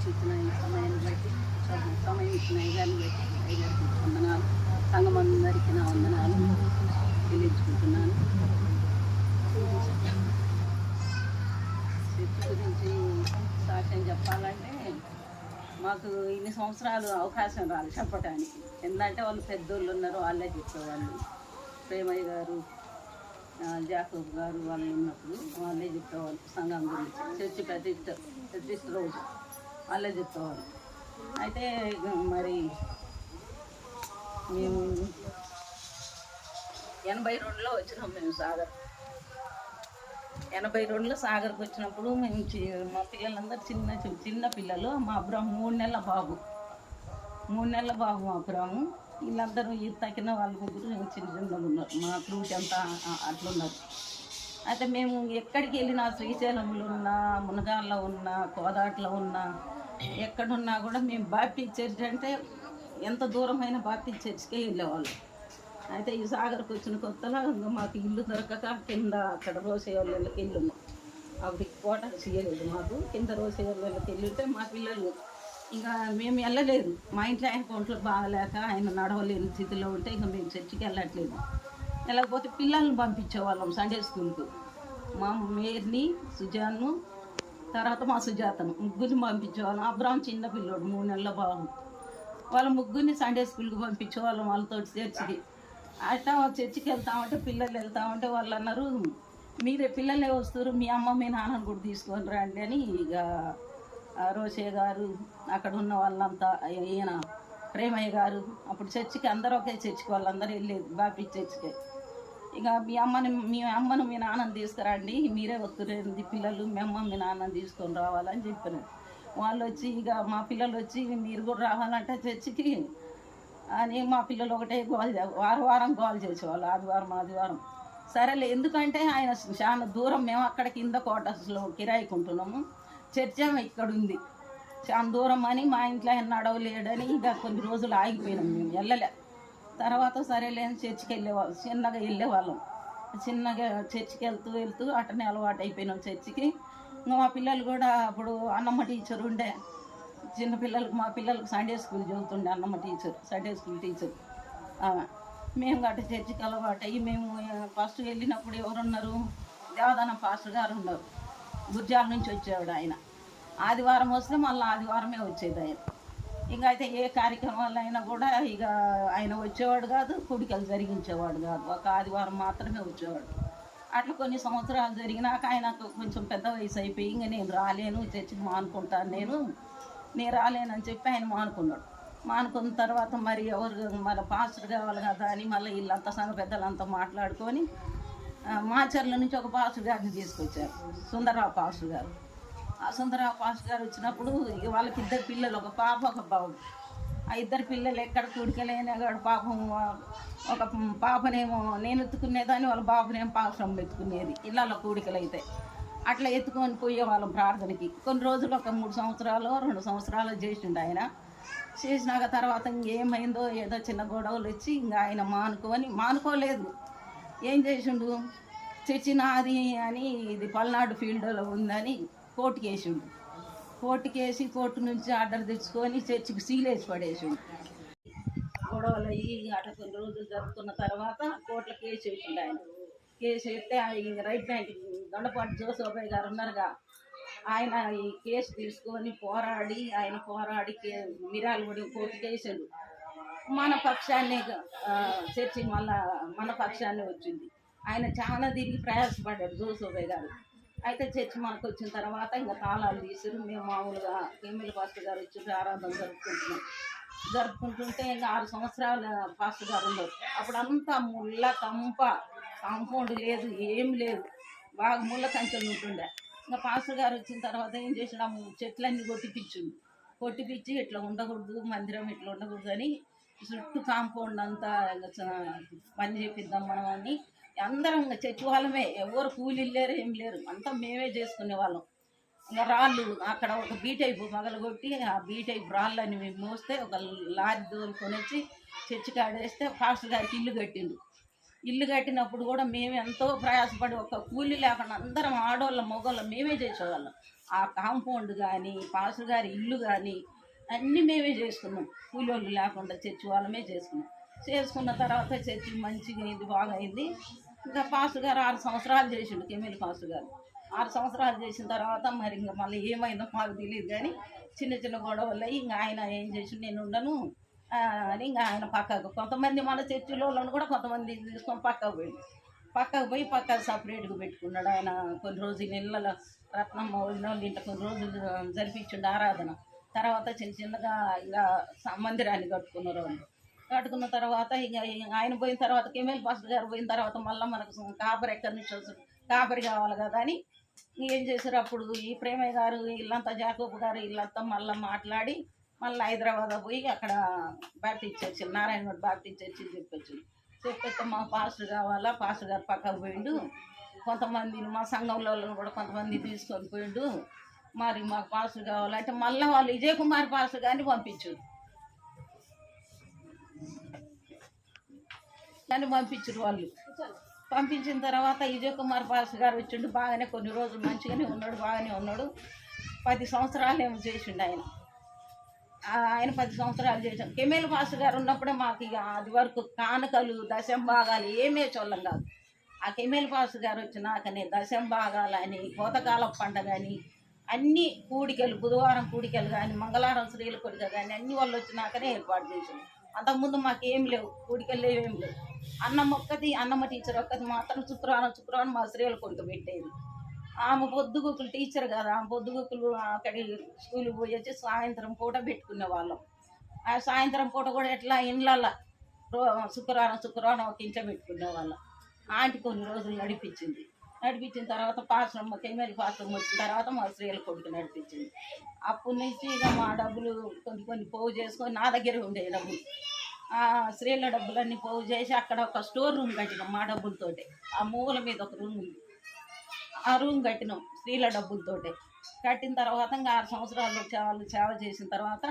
నాకు ఇచ్చిన ఈ సమయాన్ని బట్టి సమయం ఇచ్చిన అయ్యగారిని బట్టి అయ్యగారికి వందనాలు, సంఘం అందరికీ నా వందనాలు తెలియజుకుంటున్నాను. చర్చ్ గురించి సాక్ష్యం చెప్పాలంటే మాకు ఇన్ని సంవత్సరాలు అవకాశం రాలేదు చెప్పడానికి. ఎందుకంటే వాళ్ళు పెద్దోళ్ళు ఉన్నారు, వాళ్ళే చెప్పేవాళ్ళు. ప్రేమయ్య గారు, జాకబ్ గారు వాళ్ళు ఉన్నప్పుడు వాళ్ళే చెప్పేవాళ్ళు సంఘం గురించి. చర్చి ప్రతిష్ట రోజు వాళ్ళే చెప్పేవాళ్ళు. అయితే మరి మేము 82లో వచ్చినాం. మేము 82లో సాగర్కి వచ్చినప్పుడు మేము మా పిల్లలందరూ చిన్న పిల్లలు. మా అబ్రాహం 3 నెలల బాబు మా అబ్రాహం. వీళ్ళందరూ ఈ తగిన వాళ్ళ ముగ్గురు చిన్నగా ఉన్నారు. మా క్రూట్ అంతా అట్లున్నారు. అయితే మేము ఎక్కడికి వెళ్ళినా, శ్రీశైలంలో ఉన్నా, మునగాల్లో ఉన్నా, కోదాట్లో ఉన్నా, ఎక్కడున్నా కూడా మేము బాప్టిస్ట్ చర్చ్ అంటే ఎంత దూరమైన బాప్టిస్ట్ చర్చ్కే వెళ్ళేవాళ్ళం. అయితే ఈ సాగర్కి వచ్చిన కొత్తలో మాకు ఇల్లు దొరకక కింద అక్కడ రోసేవాళ్ళకి ఇల్లు ఉన్నాం. అప్పుడు క్వార్టర్స్ ఇవ్వలేదు మాకు. కింద రోసేవాళ్ళకి ఇల్లు ఉంటే మా పిల్లలు ఇంకా మేము వెళ్ళలేదు. మా ఇంట్లో ఆయన ఒంట్లో బాగలేక ఆయన నడవలేని స్థితిలో ఉంటే ఇంకా మేము చర్చికి వెళ్ళట్లేదు. వెళ్ళకపోతే పిల్లల్ని పంపించేవాళ్ళం సండే స్కూల్కు. మా మేర్ని, సుజాన్ను, తర్వాత మా సుజాతను ముగ్గురిని పంపించేవాళ్ళం. అబ్రాహం చిన్న పిల్లోడు 3 నెలల బాబు. వాళ్ళ ముగ్గురిని సండే స్కూల్కి పంపించేవాళ్ళం వాళ్ళతో చర్చికి. అట్లా చర్చికి వెళ్తామంటే పిల్లలు వెళ్తామంటే వాళ్ళు అన్నారు, మీరే పిల్లలే వస్తారు, మీ అమ్మ మీ నాన్నని కూడా తీసుకొని రండి అని. ఇక రోషయ్య గారు, అక్కడ ఉన్న వాళ్ళంతా, ఈయన ప్రేమయ్య గారు, అప్పుడు చర్చికి అందరూ ఒకే చర్చికి వాళ్ళందరూ వెళ్ళేది బాప్టిస్ట్ చర్చికి. ఇక మీ అమ్మను మీ నాన్నని తీసుకురండి, మీరే వస్తురేంది పిల్లలు, మీ అమ్మ మీ నాన్నని తీసుకొని రావాలని చెప్పినారు. వాళ్ళు వచ్చి ఇక మా పిల్లలు వచ్చి మీరు కూడా రావాలంటే చర్చికి అని మా పిల్లలు ఒకటే వారం గోల్ చేసేవాళ్ళు, ఆదివారం. సరేలే, ఎందుకంటే ఆయన చాలా దూరం, మేము అక్కడ కింద క్వార్టర్స్లో కిరాయికి ఉంటున్నాము, చర్చ్ ఇక్కడ ఉంది, చాలా దూరం అని మా ఇంట్లో ఆయన నడవలేడని ఇక కొన్ని రోజులు ఆగిపోయినాం, మేము వెళ్ళలే. తర్వాత సరేలే అని చర్చికి చిన్నగా వెళ్ళేవాళ్ళం. చిన్నగా చర్చికి వెళ్తూ అట్టనే అలవాటు అయిపోయినాం చర్చికి. ఇంకా మా పిల్లలు కూడా అప్పుడు అన్నమ్మ టీచర్ ఉండే, మా పిల్లలకు సండే స్కూల్ చదువుతుండే Annamma teacher, Sunday school teacher. మేము గట్ట చర్చికి అలవాటు అయ్యి మేము ఫస్ట్ వెళ్ళినప్పుడు ఎవరున్నారు, దేవదానం పాస్టర్ గారు ఉన్నారు, గుర్జాల నుంచి వచ్చేవాడు ఆయన. ఆదివారం వస్తే మళ్ళీ ఆదివారమే వచ్చేది ఆయన. ఇంకా అయితే ఏ కార్యక్రమాలు అయినా కూడా ఇక ఆయన వచ్చేవాడు కాదు, కుడికలు జరిగించేవాడు కాదు, ఒక ఆదివారం మాత్రమే వచ్చేవాడు. అట్లా కొన్ని సంవత్సరాలు జరిగినాక ఆయనకు కొంచెం పెద్ద వయసు అయిపోయి ఇంకా నేను రాలేను, చర్చికి మానుకుంటాను, నేను రాలేనని చెప్పి ఆయన మానుకున్న తర్వాత మరి మన పాస్టర్ కావాలి కదా అని మళ్ళీ వీళ్ళంతా సంఘ పెద్దలంతా మాట్లాడుకొని మాచర్ల నుంచి ఒక పాస్టర్ గారిని తీసుకొచ్చారు, సుందరరావు పాస్టర్ గారు. ఆ సుందరరావు పాస్టర్ గారు వచ్చినప్పుడు వాళ్ళకి 2 పిల్లలు, ఒక పాప ఒక బాబు. ఆ 2 పిల్లలు ఎక్కడ కూడికలేనివాడు పాపం. ఒక పాపనేమో నేను ఎత్తుకునేదాన్ని, వాళ్ళ బాబునేమో పాపం ఎత్తుకునేది ఇళ్ళలో కూడికలు అయితే. అట్లా ఎత్తుకొని పోయేవాళ్ళం ప్రార్థనకి. కొన్ని రోజులు ఒక 3 సంవత్సరాలు 2 సంవత్సరాలు చేసిండు ఆయన. చేసినాక తర్వాత ఇంకేమైందో ఏదో చిన్న గొడవలు వచ్చి ఇంకా ఆయన మానుకోలేదు. ఏం చేసిండు, చర్చి నాది అని ఇది పల్నాడు ఫీల్డ్లో ఉందని కోర్టుకి వేసిండు. కోర్టు నుంచి ఆర్డర్ తెచ్చుకొని చర్చికి సీలేసి పడేసిండు. గొడవలు అయ్యి అట్లా కొన్ని రోజులు జరుపుకున్న తర్వాత కోర్టులో కేసు వేసిండు ఆయన. కేసు వేస్తే రైట్ బ్యాంక్ దొండపాటి జోసోబాయ్ గారు ఉన్నారుగా, ఆయన ఈ కేసు తీసుకొని పోరాడి మిర్యాలగూడెం కోర్టుకి వేసాడు. మన పక్షాన్ని చర్చి మళ్ళా మన పక్షాన్ని వచ్చింది. ఆయన చాలా తిరిగి ప్రయాసపడ్డాడు జోసోబాయ్ గారు. అయితే చర్చి మనకు వచ్చిన తర్వాత ఇంకా తాళాలు తీసారు. మేము మామూలుగా ఎమ్మెల్యే పాస్టర్ గారు వచ్చి ఆరాధన జరుపుకుంటుంటే ఇంకా 6 సంవత్సరాల పాస్టర్ గారు ఉన్నారు. అప్పుడు అంతా ముళ్ళ కాంపౌండ్ లేదు, ఏం లేదు, బాగా ముళ్ళ కంచెలు ఉంటుండే. ఇంకా పాస్టర్ గారు వచ్చిన తర్వాత ఏం చేసాడు, ఆ చెట్లన్నీ కొట్టిపిచ్చి ఇట్లా ఉండకూడదు, మందిరం ఇట్లా ఉండకూడదు అని చుట్టూ కాంపౌండ్ అంతా పని చేపిద్దాం మనం అని అందరం ఇంకా చర్చి వాళ్ళమే, ఎవరు కూలీలు లేరు, ఏం లేరు, అంతా మేమే చేసుకునే వాళ్ళం. ఇంకా రాళ్ళు అక్కడ ఒక బీటైపు పగలగొట్టి ఆ బీటైపు రాళ్ళని మేము మోస్తే ఒక లారీ దోలుకొని వచ్చి చర్చి కాడేస్తే పాస్టర్ గారికి ఇల్లు కట్టినప్పుడు కూడా మేము ఎంతో ప్రయాసపడి ఒక కూలీ లేకుండా అందరం ఆడవాళ్ళం మగవాళ్ళం మేమే చేసేవాళ్ళం. ఆ కాంపౌండ్ కానీ పాస్టర్ గారి ఇల్లు కానీ అన్నీ మేమే చేసుకున్నాం. కూలోళ్ళు లేకుండా చర్చి వాళ్ళమే చేసుకున్నాం. చేసుకున్న తర్వాత చర్చి మంచిగా అయింది, బాగా అయింది. ఇంకా పాస్టర్ గారు 6 సంవత్సరాలు చేసిండు, కెమెల్ పాస్టర్ గారు 6 సంవత్సరాలు చేసిన తర్వాత మరి ఇంకా మళ్ళీ ఏమైందో మాకు తెలియదు. కానీ చిన్న చిన్న గొడవలు ఇంకా ఆయన ఏం చేసి నేను ఉండను అని ఇంకా ఆయన పక్కకు కొంతమంది మన చర్చిలో కూడా కొంతమంది తీసుకొని పక్కకు పోయి పక్కకు సపరేట్గా పెట్టుకున్నాడు. ఆయన కొన్ని రోజులు ఇళ్ళలో రత్నమ్మ వదిన వాళ్ళు ఇంట కొన్ని రోజులు జరిపించిండు ఆరాధన. తర్వాత చిన్న చిన్నగా ఇక మందిరాన్ని కట్టుకున్నారు వాళ్ళు. కట్టుకున్న తర్వాత ఇక ఆయన పోయిన తర్వాత కెమెల్ పాస్టర్ గారు పోయిన తర్వాత మళ్ళీ మనకు కాపరి ఎక్కడి నుంచి వస్తుంది, కాపరి కావాలి కదా అని ఏం చేశారు. అప్పుడు ఈ ప్రేమయ్య గారు వీళ్ళంతా, జాకోబు గారు వీళ్ళంతా మళ్ళీ మాట్లాడి మళ్ళీ హైదరాబాద్ పోయి అక్కడ Baptist church, Narayana Baptist church చెప్పొచ్చు మా పాస్టర్ కావాలా. పాస్టర్ గారు పక్కకు పోయిండు. కొంతమందిని మా సంఘంలో కూడా కొంతమంది తీసుకొని పోయిండు. మరి మాకు పాస్టర్ కావాలంటే మళ్ళీ వాళ్ళు విజయ్ కుమార్ పాస్టర్ గారిని పంపించారు. వాళ్ళు పంపించిన తర్వాత విజయ్ కుమార్ పాస్టర్ గారు వచ్చిండు. బాగానే కొన్ని రోజులు మంచిగానే ఉన్నాడు, బాగానే ఉన్నాడు. 10 సంవత్సరాలు ఏమో చేసిండు ఆయన 10 సంవత్సరాలు చేసాం. కెమెల్ పాస్టర్ గారు ఉన్నప్పుడే మాకు ఇక అది వరకు కానుకలు దశంభాగాలు ఏమే చొల్లం కాదు. ఆ కెమెల్ పాస్టర్ గారు వచ్చినాకనే దశంభాగాలని, కోతకాల పండుగ అని అన్ని కూడికలు, బుధవారం కూడికలు కానీ మంగళవారం స్త్రీల కూడిక కానీ అన్ని వాళ్ళు వచ్చినాకనే ఏర్పాటు చేసాం. అంతకుముందు మాకు ఏం లేవు, కూడికలు ఏం లేవు. అన్నమ్మ టీచర్ ఒక్కది మాత్రం శుక్రవారం మా స్త్రీల కొడుకు పెట్టేది. ఆమె పొద్దుగుకులు టీచర్ కదా, ఆమె పొద్దుగుకులు అక్కడి స్కూల్కి పోయి వచ్చి సాయంత్రం పూట పెట్టుకునే వాళ్ళం. ఆ సాయంత్రం పూట కూడా ఎట్లా ఇండ్లల్లో శుక్రవారం ఒక ఇంచ పెట్టుకునే వాళ్ళం. ఆంటీ కొన్ని రోజులు నడిపించిన తర్వాత పాశ్రమ కెమెల్ పాశ్రమం వచ్చిన తర్వాత మా స్త్రీల కొడుకు నడిపించింది. అప్పటి నుంచి ఇక మా డబ్బులు కొన్ని పోగు చేసుకొని నా దగ్గర ఉండే డబ్బులు, ఆ స్త్రీల డబ్బులన్నీ పోగు చేసి అక్కడ ఒక స్టోర్ రూమ్ కట్టినాం మా డబ్బులతోటే. ఆ మూల మీద ఒక రూమ్ ఉంది, ఆ రూమ్ కట్టినాం స్త్రీల డబ్బులతోటే. కట్టిన తర్వాత ఇంకా 6 సంవత్సరాలు వాళ్ళు సేవ చేసిన తర్వాత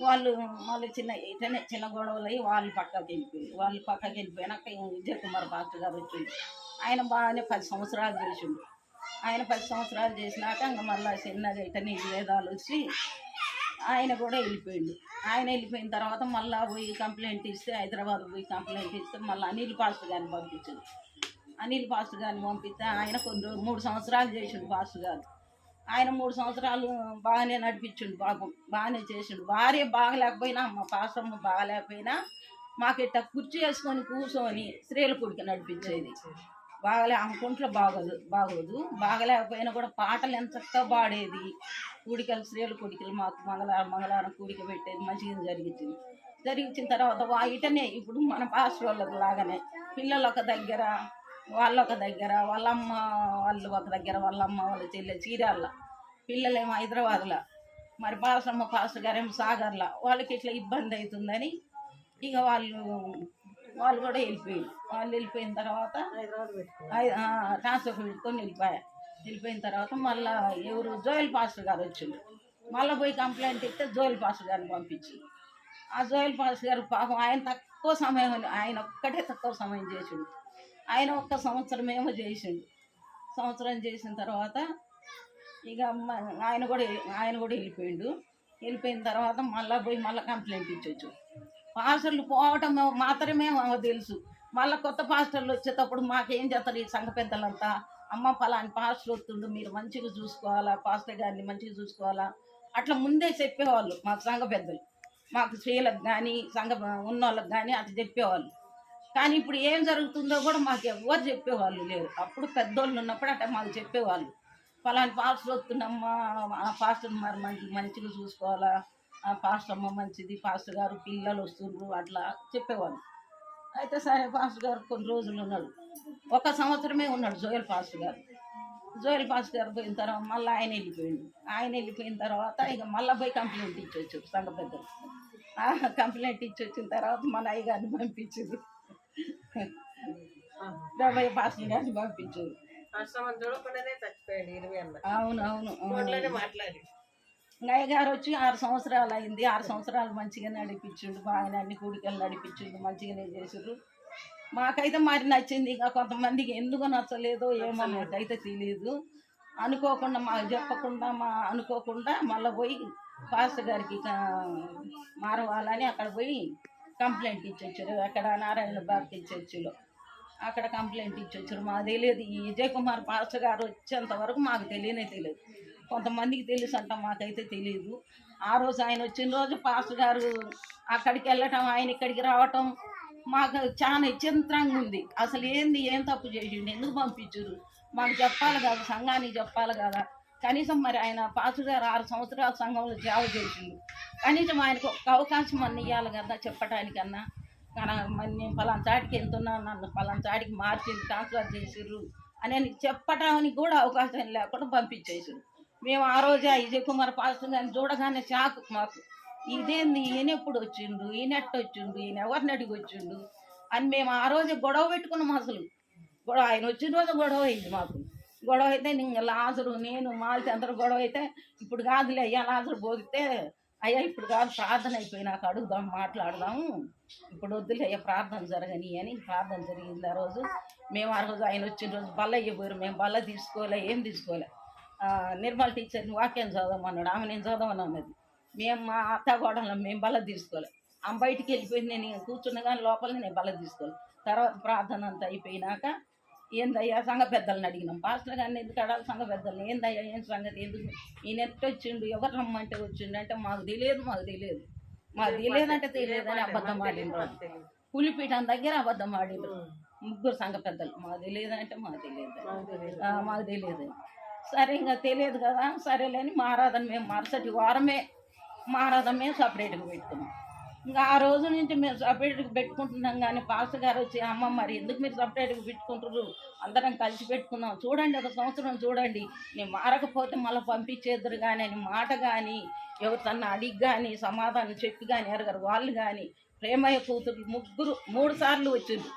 వాళ్ళు మళ్ళీ చిన్న గొడవలు అయ్యి వాళ్ళు పక్కకి వెళ్ళిపోయినాక విజయ్ కుమార్ పాస్టర్ గారు వచ్చిండు. ఆయన బాగానే 10 సంవత్సరాలు చేసిండు. ఆయన 10 సంవత్సరాలు చేసినాక ఇంకా మళ్ళీ చిన్నగా ఇటనే వేదాలు వచ్చి ఆయన కూడా వెళ్ళిపోయిండు. ఆయన వెళ్ళిపోయిన తర్వాత మళ్ళీ పోయి కంప్లైంట్ ఇస్తే, హైదరాబాద్ పోయి కంప్లైంట్ ఇస్తే మళ్ళీ అనిల్ పాస్టర్ గారిని పంపించింది. అనిల్ పాస్టర్ గారిని పంపిస్తే ఆయన 3 సంవత్సరాలు చేసిండు పాస్టర్ గారు. ఆయన 3 సంవత్సరాలు బాగానే నడిపించిండు, బాగానే చేసిండు. భార్య బాగలేకపోయినా, మా పాస్టమ్మ బాగలేకపోయినా మాకు ఇట్లా కుర్చీ వేసుకొని కూర్చొని స్త్రీల కూడిక నడిపించేది. ఆమె కుంట్లో బాగోదు, బాగలేకపోయినా కూడా పాటలు ఎంత చక్కగా పాడేది. కూడికలు, స్త్రీల కూడికలు మాకు మంగళవారం కూడిక పెట్టేది, మంచిగా జరిగించిన తర్వాత ఇటనే ఇప్పుడు మన పాస్టర్ వాళ్ళకు లాగానే పిల్లలు ఒక దగ్గర, వాళ్ళొక దగ్గర, వాళ్ళమ్మ వాళ్ళు ఒక దగ్గర, వాళ్ళమ్మ వాళ్ళ చెల్లె చీరాల, పిల్లలేమో హైదరాబాద్లో, మరి పాస్టర్ గారేమో సాగర్లో. వాళ్ళకి ఇట్లా ఇబ్బంది అవుతుందని ఇక వాళ్ళు కూడా వెళ్ళిపోయారు. వాళ్ళు వెళ్ళిపోయిన తర్వాత ట్రాన్స్ఫర్ పెట్టుకొని వెళ్ళిపోయిన తర్వాత మళ్ళీ ఎవరు జోయల్ పాస్టర్ గారు వచ్చిండు. మళ్ళీ పోయి కంప్లైంట్ ఇస్తే జోయల్ పాస్టర్ గారిని పంపించి, ఆ జోయల్ పాస్టర్ గారు పాపం ఆయన తక్కువ సమయం, ఆయన ఒక్కటే తక్కువ సమయం చేసిండు. ఆయన 1 సంవత్సరం ఏమో చేసిండు. సంవత్సరం చేసిన తర్వాత ఇక ఆయన కూడా వెళ్ళిపోయిన తర్వాత మళ్ళీ పోయి కంప్లైంట్ ఇచ్చొచ్చు. పాస్టర్లు పోవటం మాత్రమే మాకు తెలుసు. మళ్ళీ కొత్త పాస్టర్లు వచ్చేటప్పుడు మాకేం చేస్తారు ఈ సంఘ పెద్దలంతా, అమ్మ పలాని పాస్టర్ వస్తుండు, మీరు మంచిగా చూసుకోవాలా, పాస్టర్ గారిని మంచిగా చూసుకోవాలా, అట్లా ముందే చెప్పేవాళ్ళు మాకు సంఘ పెద్దలు. మాకు స్త్రీలకు కానీ సంఘ ఉన్నోళ్ళకి కానీ అట్లా చెప్పేవాళ్ళు. కానీ ఇప్పుడు ఏం జరుగుతుందో కూడా మాకు ఎవరు చెప్పేవాళ్ళు లేరు. అప్పుడు పెద్దోళ్ళు ఉన్నప్పుడు అట్లా మాకు చెప్పేవాళ్ళు, పలాని పాస్టర్ వస్తుండమ్మా, ఆ పాస్టర్ మరి మంచిగా చూసుకోవాలా, ఆ పాస్టర్ అమ్మ మంచిది, పాస్టర్ గారు పిల్లలు వస్తుండ్రు, అట్లా చెప్పేవాళ్ళు. అయితే సరే పాస్టర్ గారు కొన్ని రోజులు ఉన్నాడు, 1 సంవత్సరమే ఉన్నాడు జోయల్ పాస్టర్ గారు పోయిన తర్వాత మళ్ళీ ఆయన వెళ్ళిపోయిన తర్వాత ఇక మళ్ళీ పోయి కంప్లైంట్ ఇచ్చొచ్చు సంఘ పెద్దలు. కంప్లైంట్ ఇచ్చొచ్చిన తర్వాత మన అయ్యగారిని పంపించారు, డెబ్బై పాస్టర్ గారిని పంపించారు. అవునవును. అయ్య గారు వచ్చి 6 సంవత్సరాలు అయింది. 6 సంవత్సరాలు మంచిగా నడిపించిండు, బాగానే అన్ని కూడికలు నడిపించిండు, మంచిగానే చేసారు. మాకైతే మరి నచ్చింది. ఇక కొంతమందికి ఎందుకు నచ్చలేదో ఏమో నాకైతే తెలియదు. అనుకోకుండా మాకు చెప్పకుండా అనుకోకుండా మళ్ళీ పోయి పాస్టర్ గారికి మారవాలని అక్కడ పోయి కంప్లైంట్ ఇచ్చొచ్చారు. అక్కడ నారాయణ బాప్టిస్ట్ చర్చిలో అక్కడ కంప్లైంట్ ఇచ్చొచ్చారు. మాకు తెలియదు, ఈ విజయ్ కుమార్ పాస్టర్ గారు వచ్చేంత వరకు మాకు తెలియదు. కొంతమందికి తెలుసు అంట, మాకైతే తెలియదు. ఆ రోజు ఆయన వచ్చిన రోజు పాస్టర్ గారు అక్కడికి వెళ్ళటం, ఆయన ఇక్కడికి రావటం మాకు చాలా విచిత్రంగా ఉంది. అసలు ఏం తప్పు చేసిండు, ఎందుకు పంపించారు మాకు చెప్పాలి కదా, సంఘానికి చెప్పాలి కదా. కనీసం మరి ఆయన పాస్టర్ గారు 6 సంవత్సరాల సంఘంలో సేవ చేసిండు, కనీసం ఆయనకు ఒక అవకాశం అన్న ఇవ్వాలి కదా చెప్పడానికన్నా. మరి నేను పలానా చాటికి వెళ్తున్నాను, నన్ను పలానా చాటికి మార్చింది, ట్రాన్స్ఫర్ చేసిర్రు అని చెప్పడానికి కూడా అవకాశం లేకుండా పంపించేసారు. మేము ఆ రోజే విజయ్ కుమార్ పాస్టర్ గారిని చూడగానే షాక్ మాకు. ఇదేంది, ఈయన ఎప్పుడు వచ్చిండు, ఈయన వచ్చిండు, ఈయన ఎవరిని అడిగి వచ్చిండు అని మేము ఆ రోజే గొడవ పెట్టుకున్నాం. అసలు ఆయన వచ్చిన రోజు గొడవ అయింది మాకు. గొడవ అయితే ఇంకా లాజరు నేను మాల్చి అందరూ గొడవ అయితే, ఇప్పుడు కాదులే అయ్యా లాజరు పోగితే, అయ్యా ఇప్పుడు కాదు ప్రార్థన అయిపోయినాక అడుగుదాం, మాట్లాడదాము, ఇప్పుడు వద్దులే అయ్యా ప్రార్థన జరగని అని ప్రార్థన జరిగింది. ఆ రోజు మేము ఆ రోజు ఆయన వచ్చిన రోజు బల్ల అయ్యపోయారు. మేము బల్ల తీసుకోలే, ఏం తీసుకోలే. నిర్మల్ టీచర్ని వాక్యం చదవమన్నాడు, ఆమె నేను చదవను అన్నది. మేము మా అత్తగోడలో మేము బల్ల తీసుకోలే. ఆమె బయటికి వెళ్ళిపోయింది, నేను కూర్చున్న కానీ లోపలనే నేను బల్ల తీసుకోలే. తర్వాత ప్రార్థన అంతా అయిపోయినాక ఏందయ్యా సంఘ పెద్దలను అడిగినాం. పాస్టర్ గారిని ఎందుకు అడాలి, సంఘ పెద్దలను ఏందయ్యా ఏం సంగతి, ఎందుకు ఈయన వచ్చిండు, ఎవరు రమ్మంటే వచ్చిండు అంటే మాకు తెలియదు అంటే తెలియదని అబద్ధం ఆడిండ్రు. పులిపీఠం దగ్గర అబద్ధం ఆడిండ్రు 3 సంఘ పెద్దలు. మాకు తెలియదంటే మాకు తెలియదు. సరే ఇంకా తెలియదు కదా, సరేలేని మారాధన మేము మరుసటి వారమే మారాధన మేము సపరేట్గా పెట్టుకున్నాం. ఇంకా ఆ రోజు నుంచి మేము సపరేట్గా పెట్టుకుంటున్నాం. కానీ పాస్టర్ గారు వచ్చి, అమ్మ మరి ఎందుకు మీరు సపరేట్గా పెట్టుకుంటారు, అందరం కలిసి పెట్టుకుందాం, చూడండి 1 సంవత్సరం చూడండి, నేను మారకపోతే మళ్ళీ పంపించేద్దరు కానీ అని మాట కానీ, ఎవరికన్నా అడిగి కానీ సమాధానం చెప్పి కానీ ఎరగరు. వాళ్ళు కానీ ప్రేమయ్య కూతురు 3 సార్లు వచ్చిండ్రు.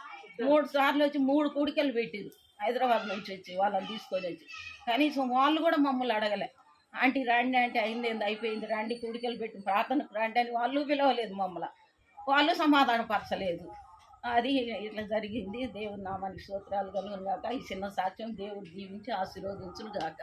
3 సార్లు వచ్చి 3 కూడికలు పెట్టిరు హైదరాబాద్ నుంచి వచ్చి, వాళ్ళని తీసుకొని వచ్చి. కనీసం వాళ్ళు కూడా మమ్మల్ని అడగలే, ఆంటీ రండి అంటే అయింది అయిపోయింది రండి కూడికలు పెట్టి ప్రార్థనకు రండి అని వాళ్ళు పిలవలేదు మమ్మల్ని, వాళ్ళు సమాధాన పరచలేదు. అది ఇట్లా జరిగింది. దేవుని నామానికి స్తోత్రాలు కలుగును గాక. ఈ చిన్న సాక్ష్యం దేవుడు దీవించి ఆశీర్వదించును గాక.